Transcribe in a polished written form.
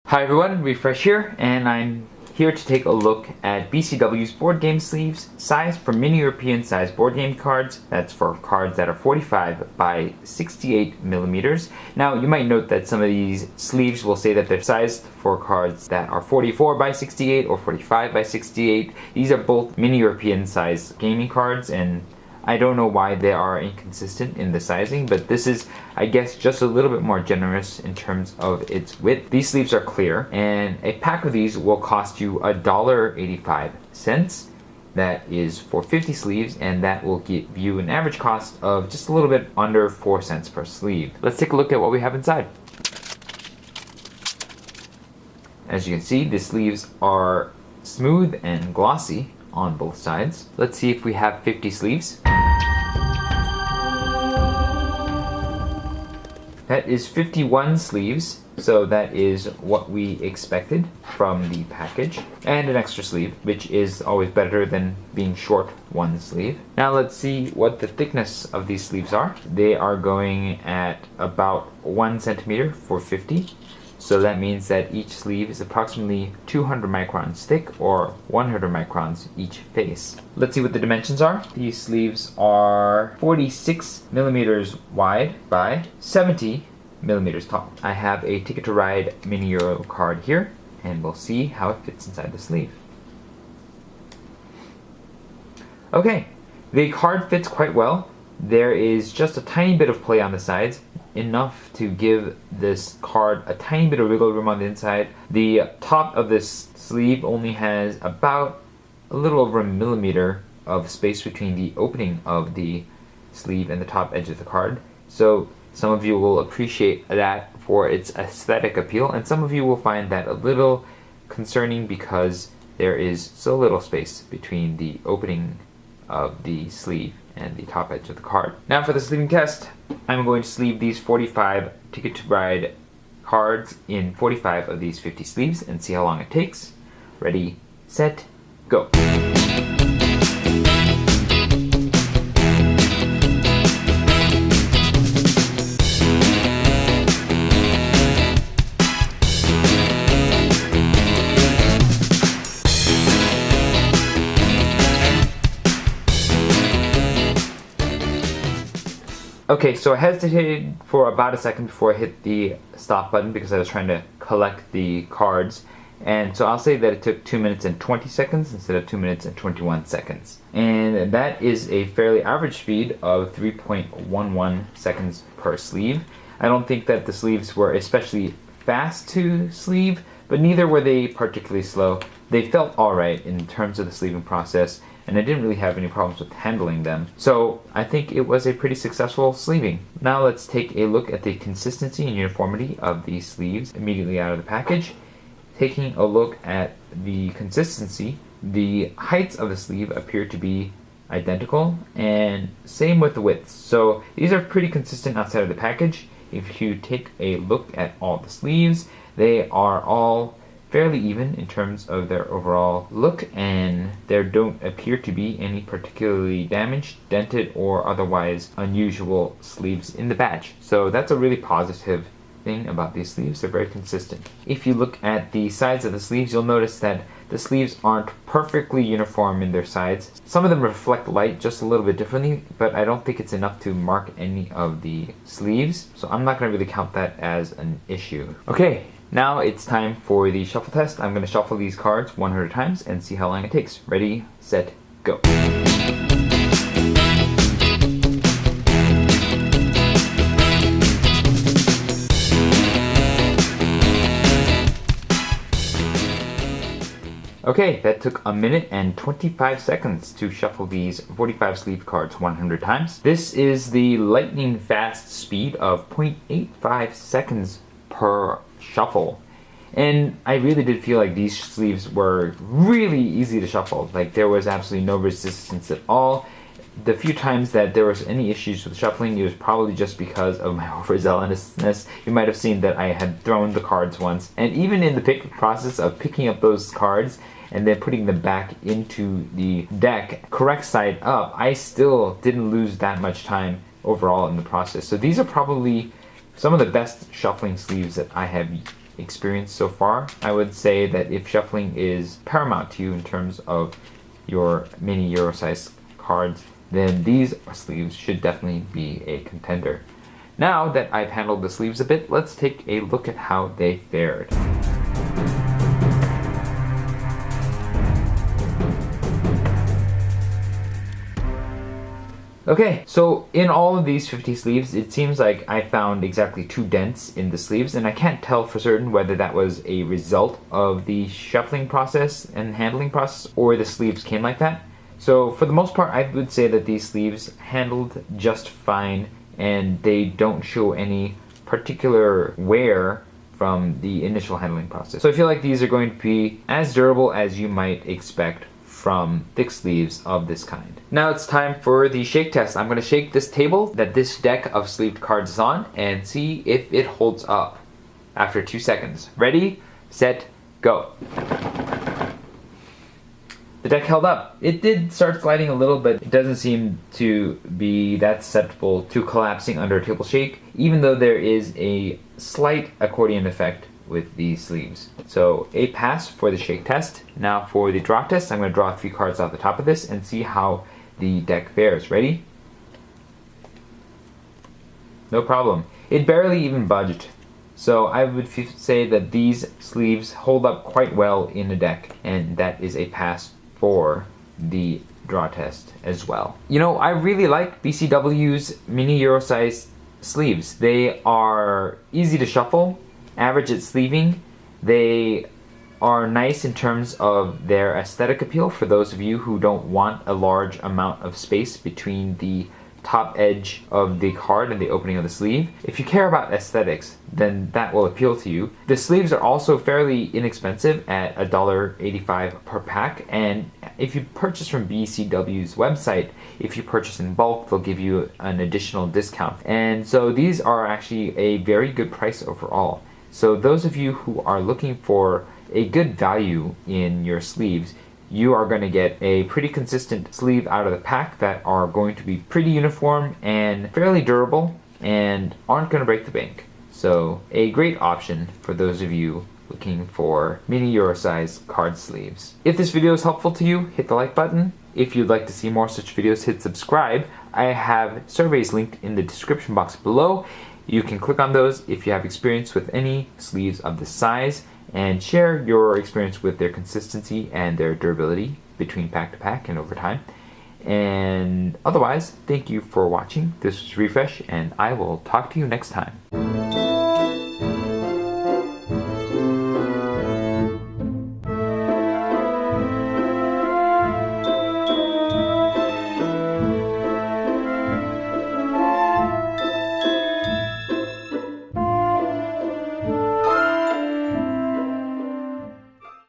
Hi everyone, Refresh here, and I'm here to take a look at BCW's board game sleeves, size for mini European size board game cards. That's for cards that are 45 by 68 millimeters. Now you might note that some of these sleeves will say that they're sized for cards that are 44 by 68 or 45 by 68. These are both mini European size gaming cards, and I don't know why they are inconsistent in the sizing, but this is, I guess, just a little bit more generous in terms of its width. These sleeves are clear, and a pack of these will cost you $1.85. That is for 50 sleeves, and that will give you an average cost of just a little bit under 4 cents per sleeve. Let's take a look at what we have inside. As you can see, the sleeves are smooth and glossy on both sides. Let's see if we have 50 sleeves. That is 51 sleeves, so that is what we expected from the package. And an extra sleeve, which is always better than being short one sleeve. Now let's see what the thickness of these sleeves are. They are going at about 1 centimeter for 50. So that means that each sleeve is approximately 200 microns thick, or 100 microns each face. Let's see what the dimensions are. These sleeves are 46 millimeters wide by 70 millimeters tall. I have a Ticket to Ride mini Euro card here, and we'll see how it fits inside the sleeve. Okay, the card fits quite well. There is just a tiny bit of play on the sides, enough to give this card a tiny bit of wiggle room on the inside. The top of this sleeve only has about a little over a millimeter of space between the opening of the sleeve and the top edge of the card. So some of you will appreciate that for its aesthetic appeal, and some of you will find that a little concerning because there is so little space between the opening of the sleeve and the top edge of the card. Now for the sleeving test, I'm going to sleeve these 45 Ticket to Ride cards in 45 of these 50 sleeves and see how long it takes. Ready, set, go. Okay, so I hesitated for about a second before I hit the stop button because I was trying to collect the cards. And so I'll say that it took 2 minutes and 20 seconds instead of 2 minutes and 21 seconds. And that is a fairly average speed of 3.11 seconds per sleeve. I don't think that the sleeves were especially fast to sleeve, but neither were they particularly slow. They felt alright in terms of the sleeving process, and I didn't really have any problems with handling them. So I think it was a pretty successful sleeving. Now let's take a look at the consistency and uniformity of these sleeves immediately out of the package. Taking a look at the consistency, the heights of the sleeve appear to be identical, and same with the widths. So these are pretty consistent outside of the package. If you take a look at all the sleeves, they are all fairly even in terms of their overall look, and there don't appear to be any particularly damaged, dented, or otherwise unusual sleeves in the batch. So that's a really positive thing about these sleeves. They're very consistent. If you look at the sides of the sleeves, you'll notice that the sleeves aren't perfectly uniform in their sides. Some of them reflect light just a little bit differently, but I don't think it's enough to mark any of the sleeves, so I'm not going to really count that as an issue. Okay, now it's time for the shuffle test. I'm going to shuffle these cards 100 times and see how long it takes. Ready, set, go. Okay, that took 1 minute and 25 seconds to shuffle these 45 sleeve cards 100 times. This is the lightning fast speed of 0.85 seconds per shuffle. And I really did feel like these sleeves were really easy to shuffle. Like, there was absolutely no resistance at all. The few times that there was any issues with shuffling, it was probably just because of my overzealousness. You might have seen that I had thrown the cards once. And even in the process of picking up those cards and then putting them back into the deck, correct side up, I still didn't lose that much time overall in the process. So these are probably some of the best shuffling sleeves that I have experience so far. I would say that if shuffling is paramount to you in terms of your mini Euro size cards, then these sleeves should definitely be a contender. Now that I've handled the sleeves a bit, let's take a look at how they fared. Okay, so in all of these 50 sleeves, it seems like I found exactly 2 dents in the sleeves, and I can't tell for certain whether that was a result of the shuffling process and handling process or the sleeves came like that. So for the most part, I would say that these sleeves handled just fine, and they don't show any particular wear from the initial handling process. So I feel like these are going to be as durable as you might expect from thick sleeves of this kind. Now it's time for the shake test. I'm going to shake this table that this deck of sleeved cards is on and see if it holds up after 2 seconds. Ready, set, go. The deck held up. It did start sliding a little, but it doesn't seem to be that susceptible to collapsing under a table shake, even though there is a slight accordion effect with these sleeves. So a pass for the shake test. Now for the draw test, I'm going to draw 3 cards off the top of this and see how the deck fares. Ready? No problem. It barely even budged. So I would say that these sleeves hold up quite well in a deck, and that is a pass for the draw test as well. You know, I really like BCW's mini Euro size sleeves. They are easy to shuffle, average at sleeving. They are nice in terms of their aesthetic appeal for those of you who don't want a large amount of space between the top edge of the card and the opening of the sleeve. If you care about aesthetics, then that will appeal to you. The sleeves are also fairly inexpensive at $1.85 per pack, and if you purchase from BCW's website, if you purchase in bulk, they'll give you an additional discount. And so these are actually a very good price overall. So those of you who are looking for a good value in your sleeves, you are going to get a pretty consistent sleeve out of the pack that are going to be pretty uniform and fairly durable and aren't going to break the bank. So a great option for those of you looking for mini Euro size card sleeves. If this video is helpful to you, hit the like button. If you'd like to see more such videos, hit subscribe. I have surveys linked in the description box below. You can click on those if you have experience with any sleeves of this size, and share your experience with their consistency and their durability between pack to pack and over time. And otherwise, thank you for watching. This was Refresh, and I will talk to you next time.